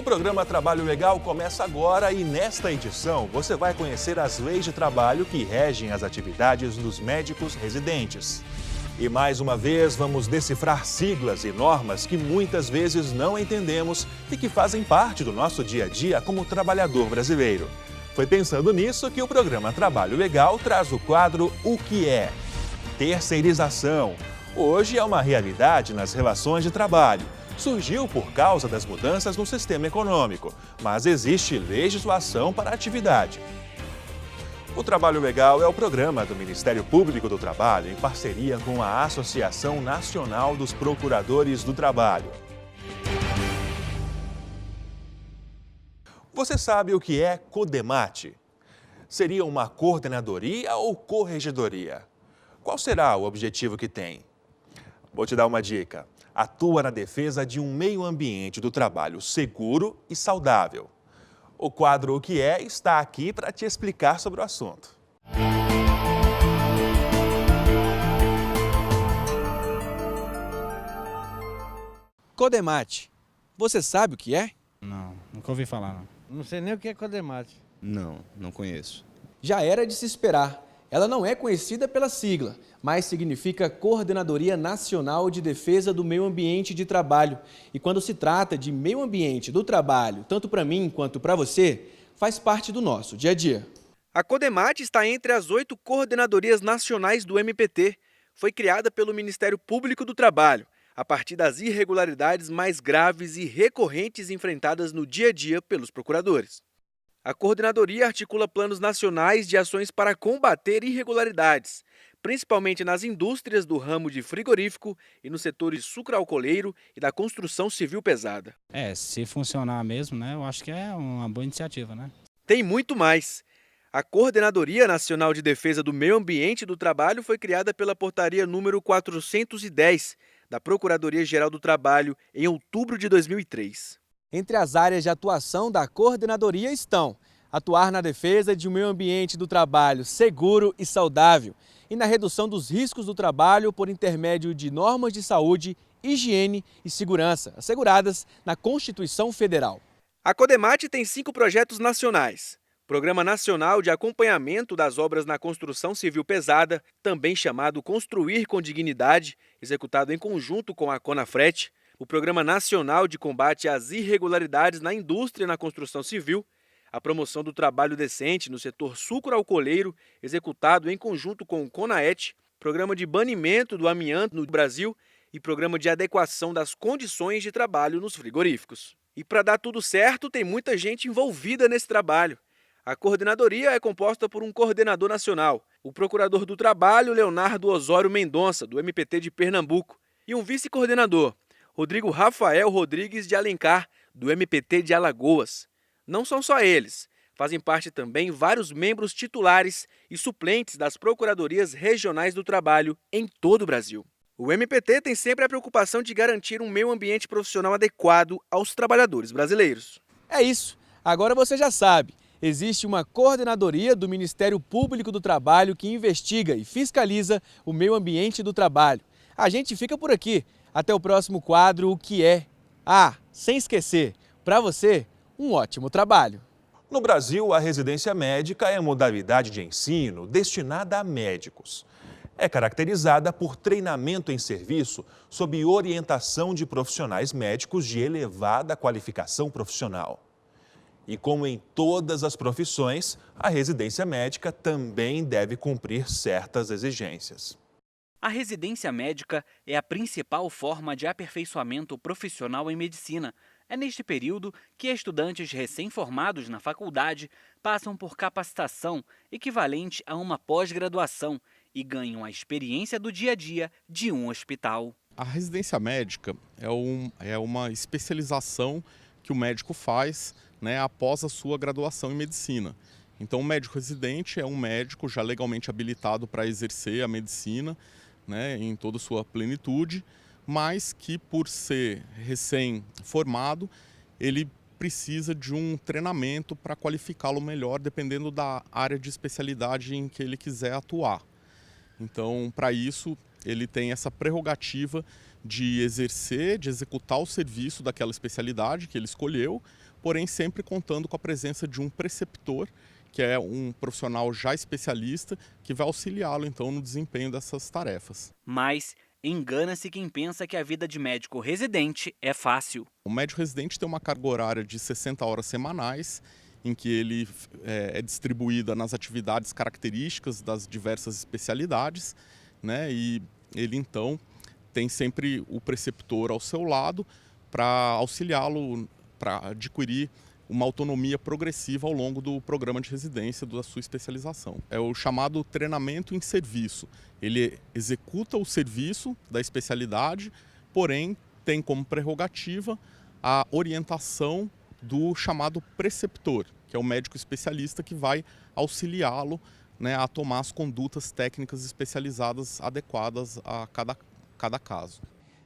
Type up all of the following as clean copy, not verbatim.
O programa Trabalho Legal começa agora e nesta edição você vai conhecer as leis de trabalho que regem as atividades dos médicos residentes. E mais uma vez vamos decifrar siglas e normas que muitas vezes não entendemos e que fazem parte do nosso dia a dia como trabalhador brasileiro. Foi pensando nisso que o programa Trabalho Legal traz o quadro O que é? Terceirização. Hoje é uma realidade nas relações de trabalho. Surgiu por causa das mudanças no sistema econômico, mas existe legislação para a atividade. O Trabalho Legal é o programa do Ministério Público do Trabalho em parceria com a Associação Nacional dos Procuradores do Trabalho. Você sabe o que é CODEMAT? Seria uma coordenadoria ou corregedoria? Qual será o objetivo que tem? Vou te dar uma dica. Atua na defesa de um meio ambiente do trabalho seguro e saudável. O quadro O que é está aqui para te explicar sobre o assunto. CODEMAT. Você sabe o que é? Não, nunca ouvi falar, não. Não sei nem o que é CODEMAT. Não conheço. Já era de se esperar. Ela não é conhecida pela sigla, mas significa Coordenadoria Nacional de Defesa do Meio Ambiente de Trabalho. E quando se trata de meio ambiente do trabalho, tanto para mim quanto para você, faz parte do nosso dia a dia. A CODEMAT está entre as 8 coordenadorias nacionais do MPT. Foi criada pelo Ministério Público do Trabalho, a partir das irregularidades mais graves e recorrentes enfrentadas no dia a dia pelos procuradores. A coordenadoria articula planos nacionais de ações para combater irregularidades, principalmente nas indústrias do ramo de frigorífico e nos setores sucroalcooleiro e da construção civil pesada. Se funcionar mesmo, né, eu acho que é uma boa iniciativa, né? Tem muito mais. A Coordenadoria Nacional de Defesa do Meio Ambiente do Trabalho foi criada pela portaria número 410 da Procuradoria-Geral do Trabalho em outubro de 2003. Entre as áreas de atuação da coordenadoria estão atuar na defesa de um meio ambiente do trabalho seguro e saudável e na redução dos riscos do trabalho por intermédio de normas de saúde, higiene e segurança asseguradas na Constituição Federal. A CODEMAT tem 5 projetos nacionais. Programa Nacional de Acompanhamento das Obras na Construção Civil Pesada, também chamado Construir com Dignidade, executado em conjunto com a CONAFRET. O Programa Nacional de Combate às Irregularidades na Indústria e na Construção Civil, a promoção do trabalho decente no setor sucroalcooleiro, executado em conjunto com o CONAET, Programa de Banimento do Amianto no Brasil e Programa de Adequação das Condições de Trabalho nos Frigoríficos. E para dar tudo certo, tem muita gente envolvida nesse trabalho. A coordenadoria é composta por um coordenador nacional, o Procurador do Trabalho, Leonardo Osório Mendonça, do MPT de Pernambuco, e um vice-coordenador, Rodrigo Rafael Rodrigues de Alencar, do MPT de Alagoas. Não são só eles, fazem parte também vários membros titulares e suplentes das Procuradorias Regionais do Trabalho em todo o Brasil. O MPT tem sempre a preocupação de garantir um meio ambiente profissional adequado aos trabalhadores brasileiros. É isso, agora você já sabe, existe uma coordenadoria do Ministério Público do Trabalho que investiga e fiscaliza o meio ambiente do trabalho. A gente fica por aqui. Até o próximo quadro, O que é? Sem esquecer, para você, um ótimo trabalho. No Brasil, a residência médica é modalidade de ensino destinada a médicos. É caracterizada por treinamento em serviço sob orientação de profissionais médicos de elevada qualificação profissional. E como em todas as profissões, a residência médica também deve cumprir certas exigências. A residência médica é a principal forma de aperfeiçoamento profissional em medicina. É neste período que estudantes recém-formados na faculdade passam por capacitação equivalente a uma pós-graduação e ganham a experiência do dia a dia de um hospital. A residência médica é uma especialização que o médico faz, após a sua graduação em medicina. Então, o médico residente é um médico já legalmente habilitado para exercer a medicina, em toda a sua plenitude, mas que por ser recém-formado, ele precisa de um treinamento para qualificá-lo melhor, dependendo da área de especialidade em que ele quiser atuar. Então, para isso, ele tem essa prerrogativa de exercer, de executar o serviço daquela especialidade que ele escolheu, porém sempre contando com a presença de um preceptor, que é um profissional já especialista, que vai auxiliá-lo então no desempenho dessas tarefas. Mas engana-se quem pensa que a vida de médico residente é fácil. O médico residente tem uma carga horária de 60 horas semanais, em que ele é distribuída nas atividades características das diversas especialidades, né? E ele então tem sempre o preceptor ao seu lado para auxiliá-lo para adquirir uma autonomia progressiva ao longo do programa de residência da sua especialização. É o chamado treinamento em serviço. Ele executa o serviço da especialidade, porém tem como prerrogativa a orientação do chamado preceptor, que é o médico especialista que vai auxiliá-lo, né, a tomar as condutas técnicas especializadas adequadas a cada caso.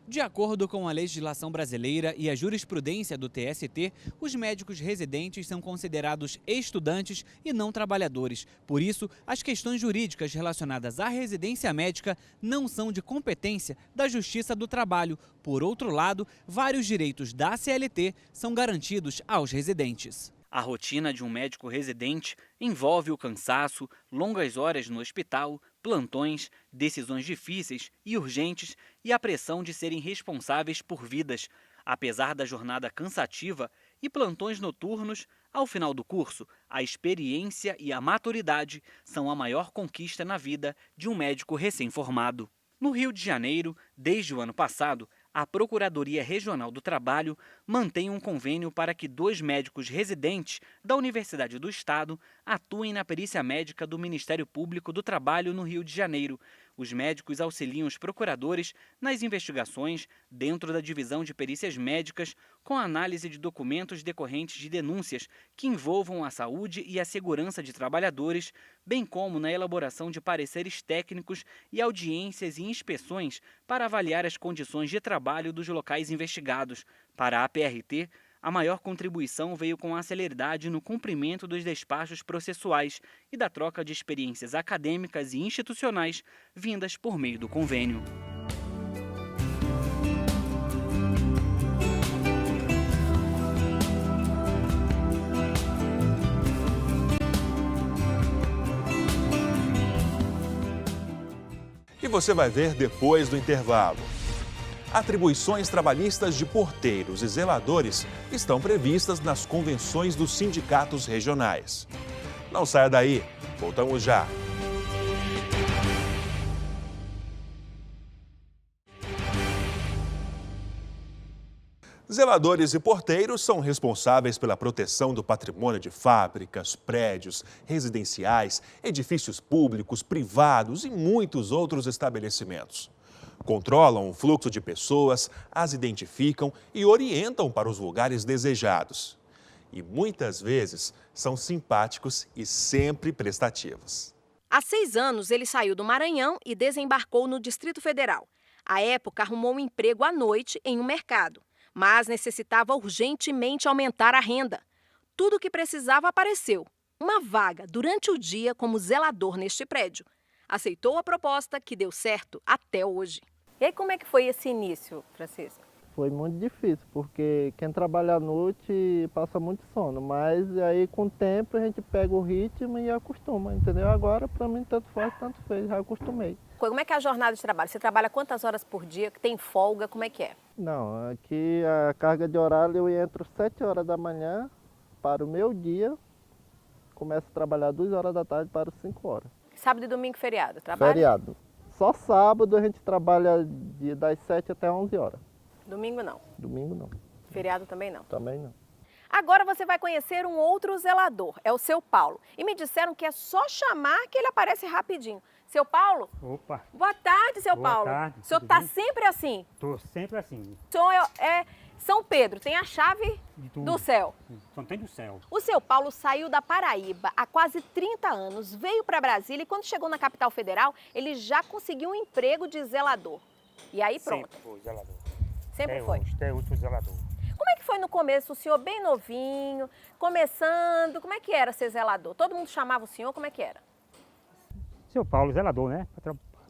De acordo com a legislação brasileira e a jurisprudência do TST, os médicos residentes são considerados estudantes e não trabalhadores. Por isso, as questões jurídicas relacionadas à residência médica não são de competência da Justiça do Trabalho. Por outro lado, vários direitos da CLT são garantidos aos residentes. A rotina de um médico residente envolve o cansaço, longas horas no hospital, plantões, decisões difíceis e urgentes e a pressão de serem responsáveis por vidas. Apesar da jornada cansativa e plantões noturnos, ao final do curso, a experiência e a maturidade são a maior conquista na vida de um médico recém-formado. No Rio de Janeiro, desde o ano passado, a Procuradoria Regional do Trabalho mantém um convênio para que 2 médicos residentes da Universidade do Estado atuem na perícia médica do Ministério Público do Trabalho no Rio de Janeiro. Os médicos auxiliam os procuradores nas investigações dentro da divisão de perícias médicas com a análise de documentos decorrentes de denúncias que envolvam a saúde e a segurança de trabalhadores, bem como na elaboração de pareceres técnicos e audiências e inspeções para avaliar as condições de trabalho dos locais investigados. Para a PRT, a maior contribuição veio com a celeridade no cumprimento dos despachos processuais e da troca de experiências acadêmicas e institucionais vindas por meio do convênio. E você vai ver depois do intervalo. Atribuições trabalhistas de porteiros e zeladores estão previstas nas convenções dos sindicatos regionais. Não saia daí, voltamos já. Zeladores e porteiros são responsáveis pela proteção do patrimônio de fábricas, prédios, residenciais, edifícios públicos, privados e muitos outros estabelecimentos. Controlam o fluxo de pessoas, as identificam e orientam para os lugares desejados. E muitas vezes são simpáticos e sempre prestativos. Há 6 anos, ele saiu do Maranhão e desembarcou no Distrito Federal. À época, arrumou um emprego à noite em um mercado, mas necessitava urgentemente aumentar a renda. Tudo o que precisava apareceu: uma vaga durante o dia como zelador neste prédio. Aceitou a proposta, que deu certo até hoje. E aí, como é que foi esse início, Francisco? Foi muito difícil, porque quem trabalha à noite passa muito sono, mas aí com o tempo a gente pega o ritmo e acostuma, entendeu? Agora, para mim, tanto faz, tanto fez, já acostumei. Como é que é a jornada de trabalho? Você trabalha quantas horas por dia? Tem folga? Como é que é? Não, aqui a carga de horário eu entro 7 horas da manhã para o meu dia, começo a trabalhar 2 horas da tarde para 5 horas. Sábado e domingo, feriado? Trabalha? Feriado. Só sábado a gente trabalha das 7 até 11 horas. Domingo não? Domingo não. Feriado também não? Também não. Agora você vai conhecer um outro zelador, é o seu Paulo. E me disseram que é só chamar que ele aparece rapidinho. Seu Paulo? Opa! Boa tarde, seu Boa Paulo. tarde, O senhor tudo está bem? sempre assim? Tô sempre assim, O senhor é São Pedro, tem a chave de tudo. do céu. Só tem do céu. O seu Paulo saiu da Paraíba há quase 30 anos, veio para Brasília e quando chegou na capital federal, ele já conseguiu um emprego de zelador. E aí pronto. Sempre fui zelador. Sempre foi. Até hoje fui zelador. Como é que foi no começo, o senhor bem novinho, começando, como é que era ser zelador? Todo mundo chamava o senhor, como é que era? Seu Paulo, zelador, né?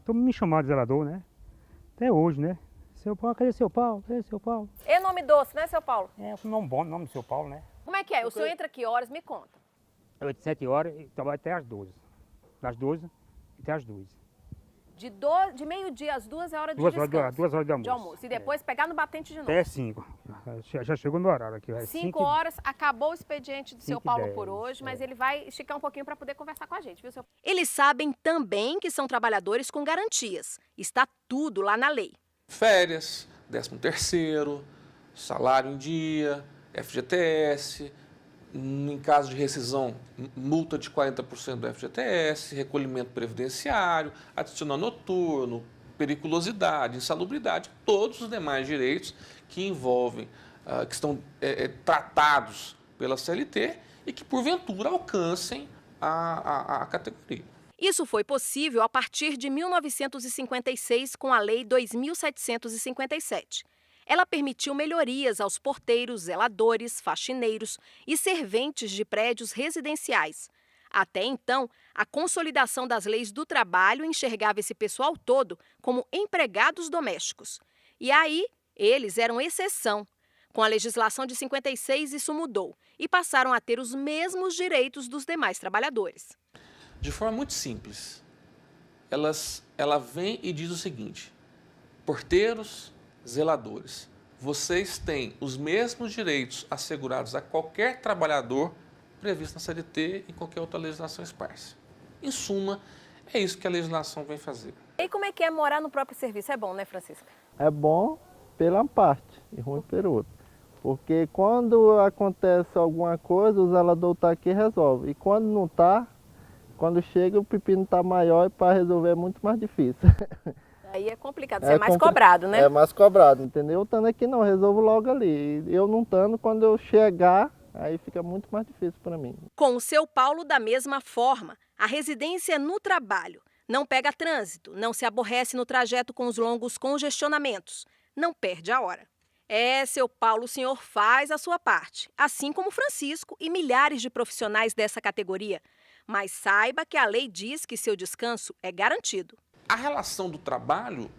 Tô me chamando de zelador, né? Até hoje, né? Seu Paulo, cadê seu Paulo? Cadê seu Paulo? É nome doce, né, seu Paulo? É um nome bom, nome do seu Paulo, né? Como é que é? O senhor entra que horas? Me conta. Eu de 7 horas e trabalho até às 12. Das 12 até às 2. De meio-dia às 2 é hora de 2 descanso. 2 horas de almoço. De almoço. E depois pegar no batente de novo. Até 5. Já chegou no horário aqui. 5 horas, acabou o expediente do seu Paulo 5h10, por hoje, mas ele vai esticar um pouquinho para poder conversar com a gente, viu, seu? Eles sabem também que são trabalhadores com garantias. Está tudo lá na lei. Férias, 13º, salário em dia, FGTS, em caso de rescisão, multa de 40% do FGTS, recolhimento previdenciário, adicional noturno, periculosidade, insalubridade, todos os demais direitos que envolvem, que estão tratados pela CLT e que, porventura, alcancem a categoria. Isso foi possível a partir de 1956 com a Lei 2.757. Ela permitiu melhorias aos porteiros, zeladores, faxineiros e serventes de prédios residenciais. Até então, a consolidação das leis do trabalho enxergava esse pessoal todo como empregados domésticos. E aí, eles eram exceção. Com a legislação de 56, isso mudou e passaram a ter os mesmos direitos dos demais trabalhadores. De forma muito simples, ela vem e diz o seguinte: porteiros, zeladores, vocês têm os mesmos direitos assegurados a qualquer trabalhador previsto na CLT e em qualquer outra legislação esparsa. Em suma, é isso que a legislação vem fazer. E como é que é morar no próprio serviço? É bom, né, Francisca? É bom pela parte e ruim pela outra. Porque quando acontece alguma coisa, o zelador está aqui e resolve. E quando não está, quando chega o pepino está maior e para resolver é muito mais difícil. Aí é complicado, você é mais cobrado, né? É mais cobrado, entendeu? Eu estando aqui não, resolvo logo ali. Eu não estando, quando eu chegar, aí fica muito mais difícil para mim. Com o seu Paulo, da mesma forma, a residência no trabalho. Não pega trânsito, não se aborrece no trajeto com os longos congestionamentos, não perde a hora. Seu Paulo, o senhor faz a sua parte, assim como Francisco e milhares de profissionais dessa categoria. Mas saiba que a lei diz que seu descanso é garantido. A relação do trabalho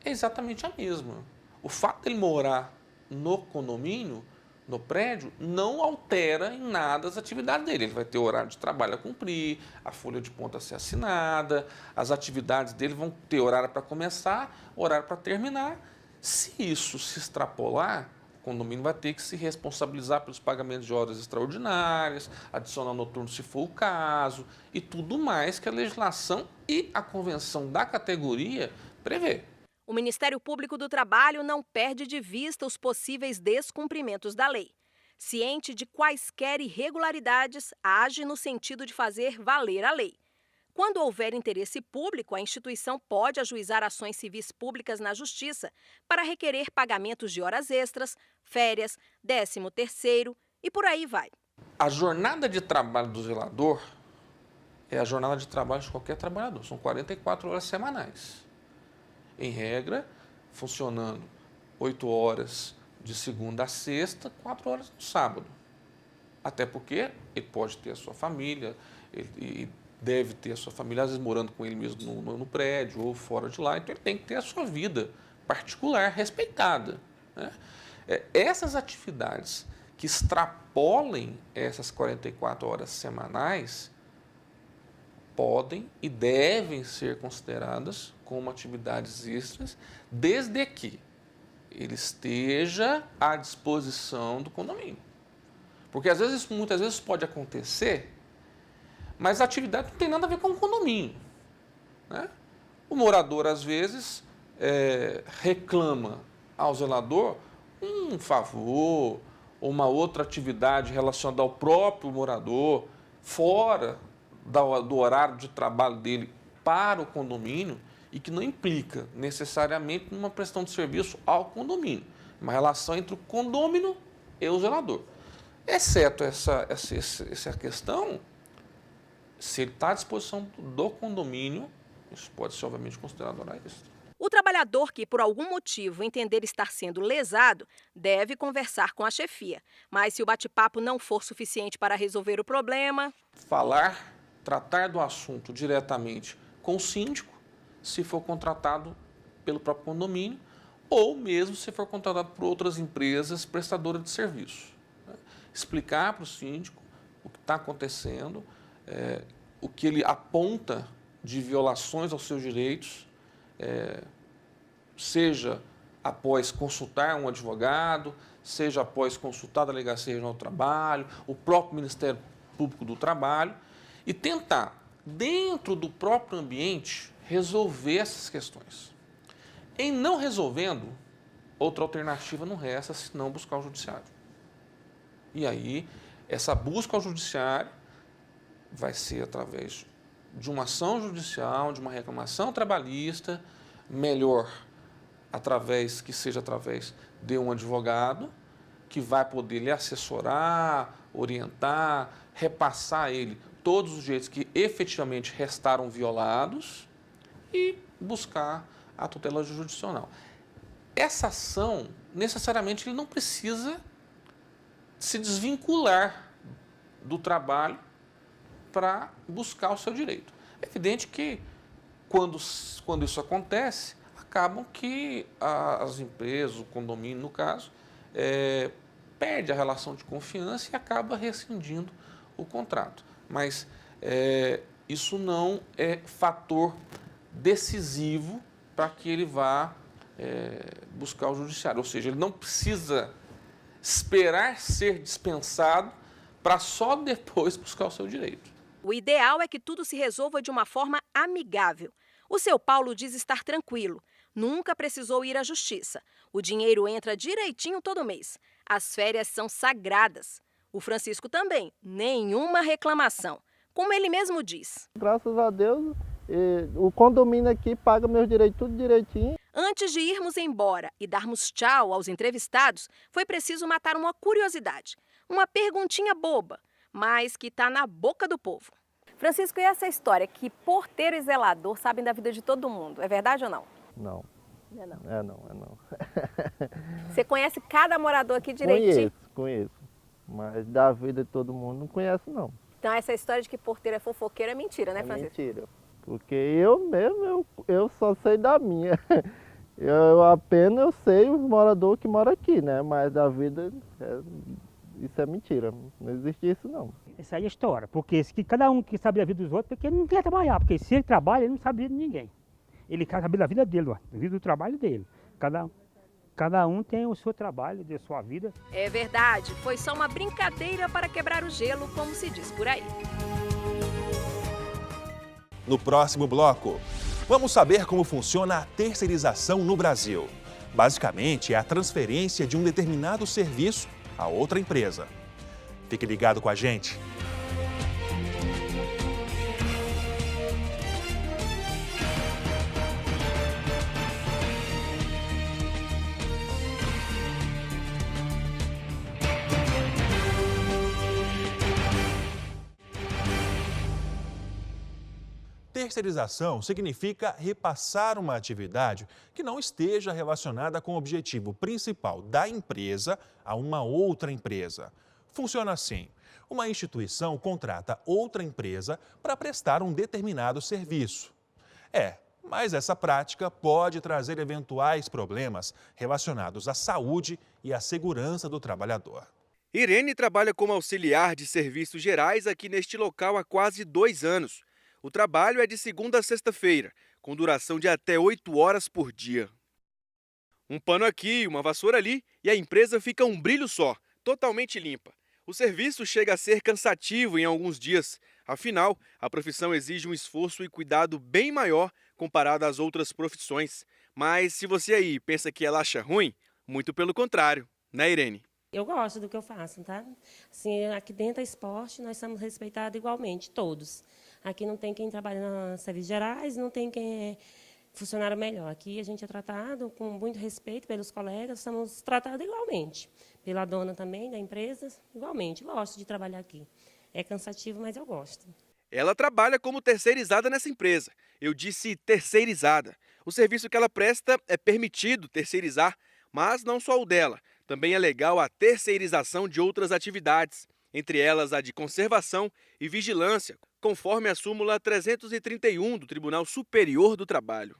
é exatamente a mesma. O fato de ele morar no condomínio, no prédio, não altera em nada as atividades dele. Ele vai ter horário de trabalho a cumprir, a folha de ponta a ser assinada, as atividades dele vão ter horário para começar, horário para terminar. Se isso se extrapolar, o condomínio vai ter que se responsabilizar pelos pagamentos de horas extraordinárias, adicional noturno se for o caso, e tudo mais que a legislação e a convenção da categoria prevê. O Ministério Público do Trabalho não perde de vista os possíveis descumprimentos da lei. Ciente de quaisquer irregularidades, age no sentido de fazer valer a lei. Quando houver interesse público, a instituição pode ajuizar ações civis públicas na Justiça para requerer pagamentos de horas extras, férias, 13º e por aí vai. A jornada de trabalho do zelador é a jornada de trabalho de qualquer trabalhador. São 44 horas semanais. Em regra, funcionando 8 horas de segunda a sexta, 4 horas no sábado. Até porque ele pode ter a sua família, ele deve ter a sua família, às vezes morando com ele mesmo no prédio ou fora de lá, então ele tem que ter a sua vida particular respeitada, né? Essas atividades que extrapolem essas 44 horas semanais podem e devem ser consideradas como atividades extras, desde que ele esteja à disposição do condomínio. Porque às vezes, muitas vezes pode acontecer, mas a atividade não tem nada a ver com o condomínio, né? O morador, às vezes, reclama ao zelador um favor ou uma outra atividade relacionada ao próprio morador, fora do horário de trabalho dele para o condomínio e que não implica necessariamente numa prestação de serviço ao condomínio, uma relação entre o condômino e o zelador. Exceto essa questão, se ele está à disposição do condomínio, isso pode ser, obviamente, considerado hora extra. O trabalhador que, por algum motivo, entender estar sendo lesado, deve conversar com a chefia. Mas se o bate-papo não for suficiente para resolver o problema... Tratar do assunto diretamente com o síndico, se for contratado pelo próprio condomínio, ou mesmo se for contratado por outras empresas prestadoras de serviço. explicar para o síndico o que está acontecendo, o que ele aponta de violações aos seus direitos, seja após consultar um advogado, seja após consultar a Delegacia Regional do Trabalho, o próprio Ministério Público do Trabalho, e tentar, dentro do próprio ambiente, resolver essas questões. Em não resolvendo, outra alternativa não resta senão buscar o judiciário. E aí, essa busca ao judiciário vai ser através de uma ação judicial, de uma reclamação trabalhista, melhor, que seja através de um advogado, que vai poder lhe assessorar, orientar, repassar a ele todos os direitos que efetivamente restaram violados e buscar a tutela jurisdicional. Essa ação, necessariamente, ele não precisa se desvincular do trabalho para buscar o seu direito. É evidente que, quando isso acontece, acabam que as empresas, o condomínio, no caso, perde a relação de confiança e acaba rescindindo o contrato. Mas isso não é fator decisivo para que ele vá buscar o judiciário. Ou seja, ele não precisa esperar ser dispensado para só depois buscar o seu direito. O ideal é que tudo se resolva de uma forma amigável. O seu Paulo diz estar tranquilo. Nunca precisou ir à justiça. O dinheiro entra direitinho todo mês. As férias são sagradas. O Francisco também, nenhuma reclamação. Como ele mesmo diz. Graças a Deus, o condomínio aqui paga meus direitos tudo direitinho. Antes de irmos embora e darmos tchau aos entrevistados, foi preciso matar uma curiosidade. Uma perguntinha boba, mas que está na boca do povo. Francisco, e essa história que porteiro e zelador sabem da vida de todo mundo, é verdade ou não? Não. Não é não? É não. Você conhece cada morador aqui direitinho? Conheço. Mas da vida de todo mundo não conheço, não. Então essa história de que porteiro é fofoqueiro é mentira, né, Francisco? É mentira. Porque eu mesmo, eu só sei da minha. Eu sei os moradores que moram aqui, né? Mas da vida, isso é mentira. Não existe isso, não. Essa aí é história, porque cada um que sabe da vida dos outros, porque ele não quer trabalhar, porque se ele trabalha, ele não sabe da vida de ninguém. Ele quer saber da vida dele, da vida do trabalho dele. Cada um tem o seu trabalho, a sua vida. É verdade, foi só uma brincadeira para quebrar o gelo, como se diz por aí. No próximo bloco, vamos saber como funciona a terceirização no Brasil. Basicamente, é a transferência de um determinado serviço a outra empresa. Fique ligado com a gente. Terceirização significa repassar uma atividade que não esteja relacionada com o objetivo principal da empresa a uma outra empresa. Funciona assim: uma instituição contrata outra empresa para prestar um determinado serviço. Mas essa prática pode trazer eventuais problemas relacionados à saúde e à segurança do trabalhador. Irene trabalha como auxiliar de serviços gerais aqui neste local há quase 2 anos. O trabalho é de segunda a sexta-feira, com duração de até 8 horas por dia. Um pano aqui, uma vassoura ali e a empresa fica um brilho só, totalmente limpa. O serviço chega a ser cansativo em alguns dias. Afinal, a profissão exige um esforço e cuidado bem maior comparado às outras profissões. Mas se você aí pensa que ela acha ruim, muito pelo contrário, né, Irene? Eu gosto do que eu faço, tá? Assim, aqui dentro da esporte, nós somos respeitados igualmente, todos. Aqui não tem quem trabalha nos serviços gerais, não tem quem é funcionário melhor. Aqui a gente é tratado com muito respeito pelos colegas, somos tratados igualmente. Pela dona também da empresa, igualmente. Gosto de trabalhar aqui. É cansativo, mas eu gosto. Ela trabalha como terceirizada nessa empresa. Eu disse terceirizada. O serviço que ela presta é permitido terceirizar, mas não só o dela. Também é legal a terceirização de outras atividades, entre elas a de conservação e vigilância, conforme a súmula 331 do Tribunal Superior do Trabalho.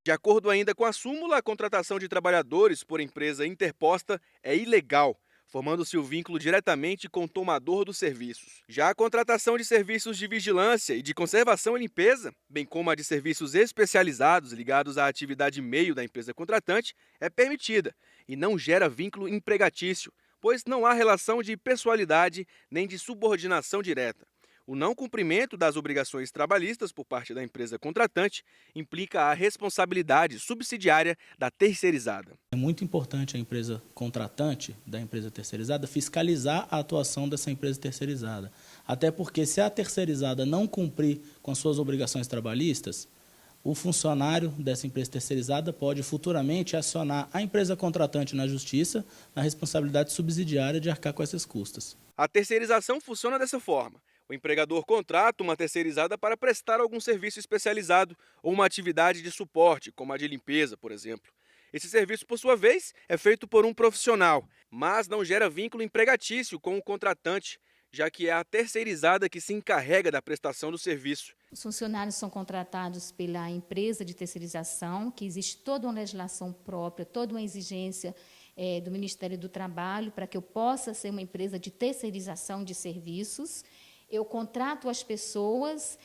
De acordo ainda com a súmula, a contratação de trabalhadores por empresa interposta é ilegal. formando-se o vínculo diretamente com o tomador dos serviços. Já a contratação de serviços de vigilância e de conservação e limpeza, bem como a de serviços especializados ligados à atividade meio da empresa contratante, é permitida e não gera vínculo empregatício, pois não há relação de pessoalidade nem de subordinação direta. O não cumprimento das obrigações trabalhistas por parte da empresa contratante implica a responsabilidade subsidiária da terceirizada. É muito importante a empresa contratante da empresa terceirizada fiscalizar a atuação dessa empresa terceirizada. Até porque se a terceirizada não cumprir com as suas obrigações trabalhistas, o funcionário dessa empresa terceirizada pode futuramente acionar a empresa contratante na justiça na responsabilidade subsidiária de arcar com essas custas. A terceirização funciona dessa forma. O empregador contrata uma terceirizada para prestar algum serviço especializado ou uma atividade de suporte, como a de limpeza, por exemplo. Esse serviço, por sua vez, é feito por um profissional, mas não gera vínculo empregatício com o contratante, já que é a terceirizada que se encarrega da prestação do serviço. Os funcionários são contratados pela empresa de terceirização, que existe toda uma legislação própria, toda uma exigência do Ministério do Trabalho para que eu possa ser uma empresa de terceirização de serviços. Eu contrato as pessoas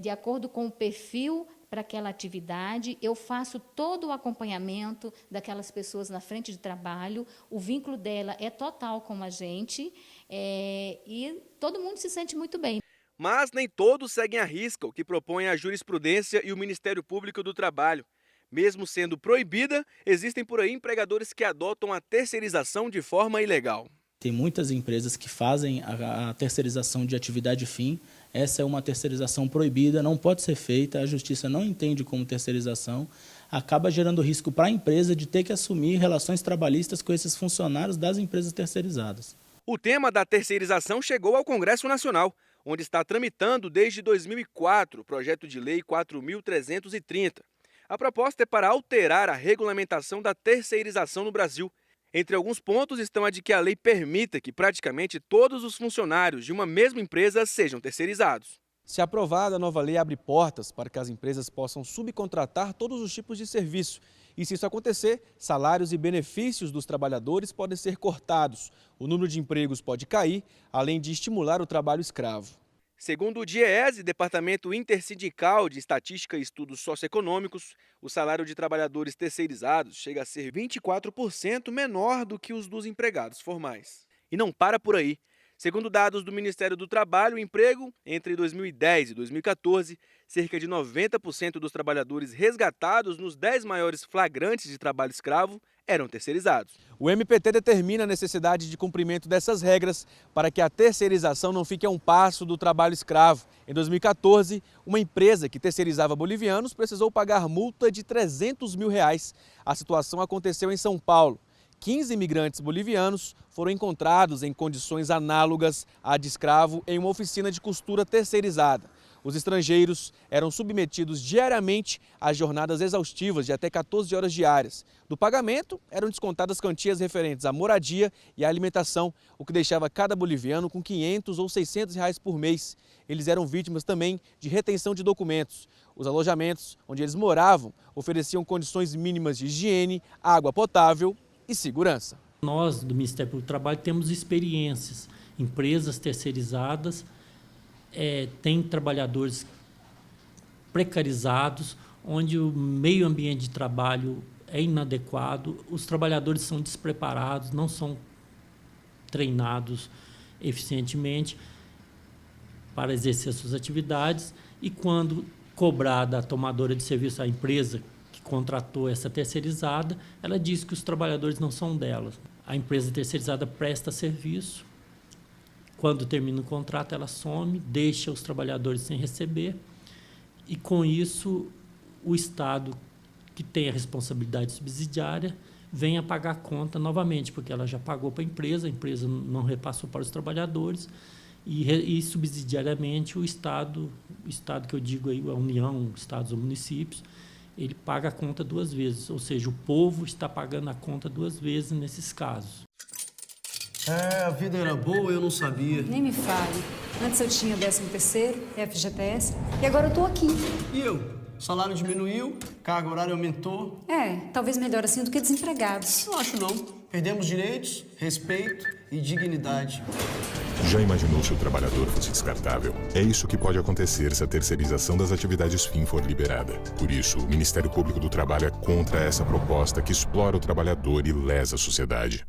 de acordo com o perfil para aquela atividade, eu faço todo o acompanhamento daquelas pessoas na frente de trabalho, o vínculo dela é total com a gente e todo mundo se sente muito bem. Mas nem todos seguem à risca o que propõe a jurisprudência e o Ministério Público do Trabalho. Mesmo sendo proibida, existem por aí empregadores que adotam a terceirização de forma ilegal. Tem muitas empresas que fazem a terceirização de atividade fim. Essa é uma terceirização proibida, não pode ser feita, a justiça não entende como terceirização, acaba gerando risco para a empresa de ter que assumir relações trabalhistas com esses funcionários das empresas terceirizadas. O tema da terceirização chegou ao Congresso Nacional, onde está tramitando desde 2004 o projeto de lei 4.330. A proposta é para alterar a regulamentação da terceirização no Brasil. Entre alguns pontos estão a de que a lei permita que praticamente todos os funcionários de uma mesma empresa sejam terceirizados. Se aprovada, a nova lei abre portas para que as empresas possam subcontratar todos os tipos de serviço. E se isso acontecer, salários e benefícios dos trabalhadores podem ser cortados, o número de empregos pode cair, além de estimular o trabalho escravo. Segundo o DIEESE, Departamento Intersindical de Estatística e Estudos Socioeconômicos, o salário de trabalhadores terceirizados chega a ser 24% menor do que os dos empregados formais. E não para por aí. Segundo dados do Ministério do Trabalho e Emprego, entre 2010 e 2014, cerca de 90% dos trabalhadores resgatados nos 10 maiores flagrantes de trabalho escravo eram terceirizados. O MPT determina a necessidade de cumprimento dessas regras para que a terceirização não fique a um passo do trabalho escravo. Em 2014, uma empresa que terceirizava bolivianos precisou pagar multa de R$300 mil. A situação aconteceu em São Paulo. 15 imigrantes bolivianos foram encontrados em condições análogas à de escravo em uma oficina de costura terceirizada. Os estrangeiros eram submetidos diariamente a jornadas exaustivas de até 14 horas diárias. Do pagamento, eram descontadas quantias referentes à moradia e à alimentação, o que deixava cada boliviano com R$500 ou R$600 por mês. Eles eram vítimas também de retenção de documentos. Os alojamentos onde eles moravam ofereciam condições mínimas de higiene, água potável e segurança. Nós, do Ministério Público do Trabalho, temos experiências. Empresas terceirizadas têm trabalhadores precarizados, onde o meio ambiente de trabalho é inadequado, os trabalhadores são despreparados, não são treinados eficientemente para exercer suas atividades e, quando cobrada a tomadora de serviço, a empresa que contratou essa terceirizada, ela diz que os trabalhadores não são dela. A empresa terceirizada presta serviço, quando termina o contrato ela some, deixa os trabalhadores sem receber e, com isso, o Estado, que tem a responsabilidade subsidiária, vem a pagar a conta novamente, porque ela já pagou para a empresa não repassou para os trabalhadores e subsidiariamente o Estado que eu digo aí, a União, Estados ou municípios, ele paga a conta duas vezes, ou seja, o povo está pagando a conta duas vezes nesses casos. A vida era boa, eu não sabia. Nem me fale. Antes eu tinha 13º, FGTS, e agora eu tô aqui. E eu? Salário diminuiu, carga horária aumentou. Talvez melhor assim do que desempregados. Não acho não. Perdemos direitos, respeito e dignidade. Já imaginou se o trabalhador fosse descartável? É isso que pode acontecer se a terceirização das atividades fim for liberada. Por isso, o Ministério Público do Trabalho é contra essa proposta que explora o trabalhador e lesa a sociedade.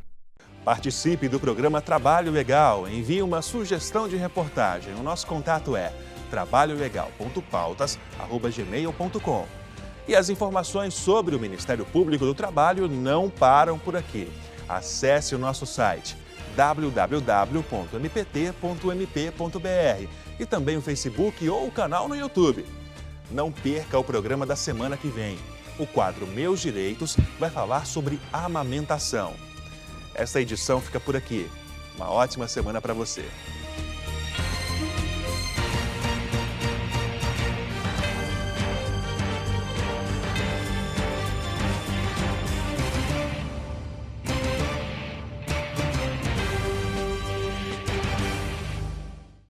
Participe do programa Trabalho Legal. Envie uma sugestão de reportagem. O nosso contato é trabalholegal.pautas@gmail.com. E as informações sobre o Ministério Público do Trabalho não param por aqui. Acesse o nosso site www.mpt.mp.br e também o Facebook ou o canal no YouTube. Não perca o programa da semana que vem. O quadro Meus Direitos vai falar sobre amamentação. Esta edição fica por aqui. Uma ótima semana para você.